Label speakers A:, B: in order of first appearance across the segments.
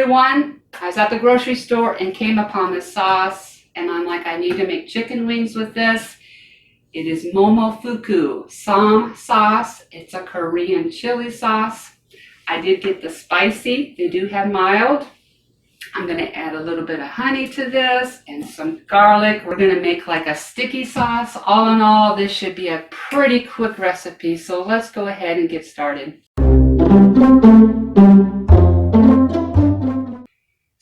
A: everyone. I was at the grocery store and came upon this sauce, and I'm like, I need to make chicken wings with this. It is Momofuku Ssäm Sauce. It's a Korean chili sauce. I did get the spicy. They do have mild. I'm going to add a little bit of honey to this and some garlic. We're going to make like a sticky sauce. All in all, this should be a pretty quick recipe. So let's go ahead and get started.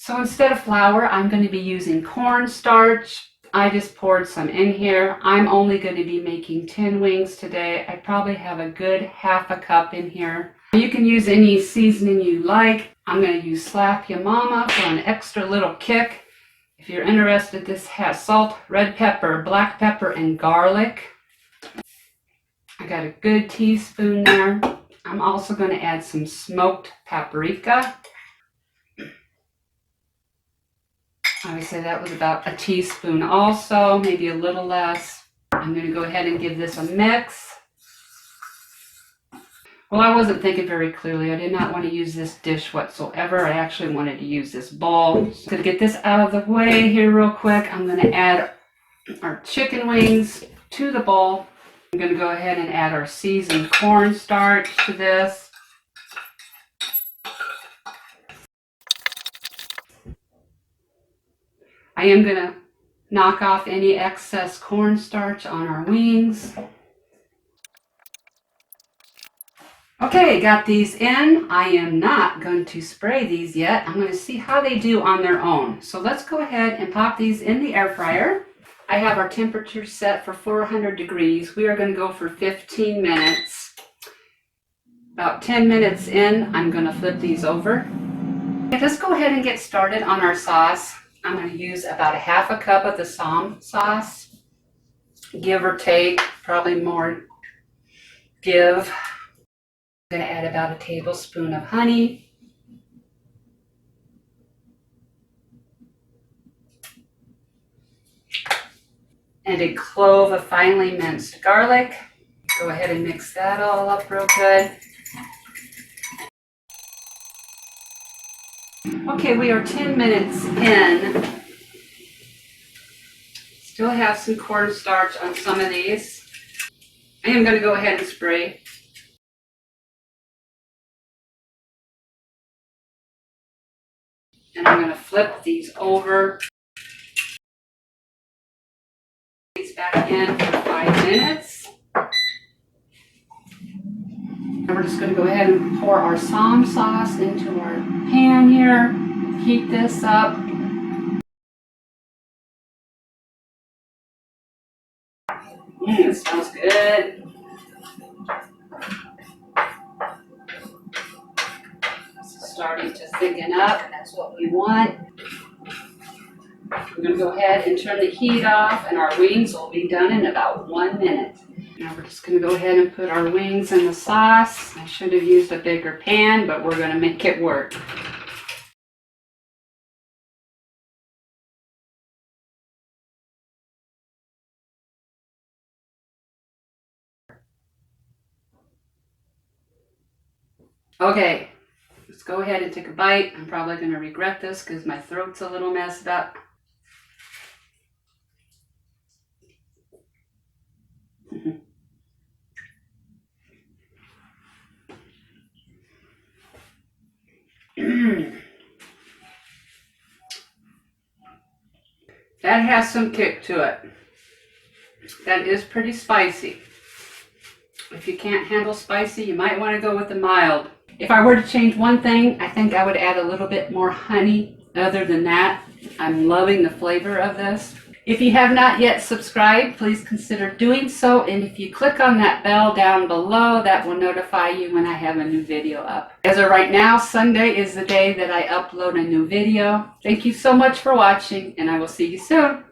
A: So instead of flour, I'm going to be using cornstarch. I just poured some in here. I'm only going to be making 10 wings today. I probably have a good half a cup in here. You can use any seasoning you like. I'm going to use Slap Ya Mama for an extra little kick. If you're interested, this has salt, red pepper, black pepper, and garlic. I got a good teaspoon there. I'm also going to add some smoked paprika. I would say that was about a teaspoon also, maybe a little less. I'm going to go ahead and give this a mix. Well, I wasn't thinking very clearly. I did not want to use this dish whatsoever. I actually wanted to use this bowl. So to get this out of the way here real quick, I'm going to add our chicken wings to the bowl. I'm going to go ahead and add our seasoned cornstarch to this. I am going to knock off any excess cornstarch on our wings. Okay, got these in. I am not going to spray these yet. I'm going to see how they do on their own. So let's go ahead and pop these in the air fryer. I have our temperature set for 400 degrees. We are going to go for 15 minutes. About 10 minutes in, I'm going to flip these over. Okay, let's go ahead and get started on our sauce. I'm going to use about a half a cup of the Ssäm sauce, give or take, probably more give. I'm going to add about a tablespoon of honey. And a clove of finely minced garlic. Go ahead and mix that all up real good. Okay, we are 10 minutes in. Still have some cornstarch on some of these. I am going to go ahead and spray. And I'm going to flip these over. These back in for 5 minutes. And we're just going to go ahead and pour our Ssäm sauce into our pan here. Heat this up. It smells good. It's starting to thicken up. That's what we want. We're going to go ahead and turn the heat off, and our wings will be done in about 1 minute. Now we're just going to go ahead and put our wings in the sauce. I should have used a bigger pan, but we're going to make it work. Okay, let's go ahead and take a bite. I'm probably going to regret this because my throat's a little messed up. That has some kick to it. That is pretty spicy. If you can't handle spicy, you might want to go with the mild. If I were to change one thing, I think I would add a little bit more honey. Other than that, I'm loving the flavor of this. If you have not yet subscribed, please consider doing so. And if you click on that bell down below, that will notify you when I have a new video up. As of right now, Sunday is the day that I upload a new video. Thank you so much for watching, and I will see you soon.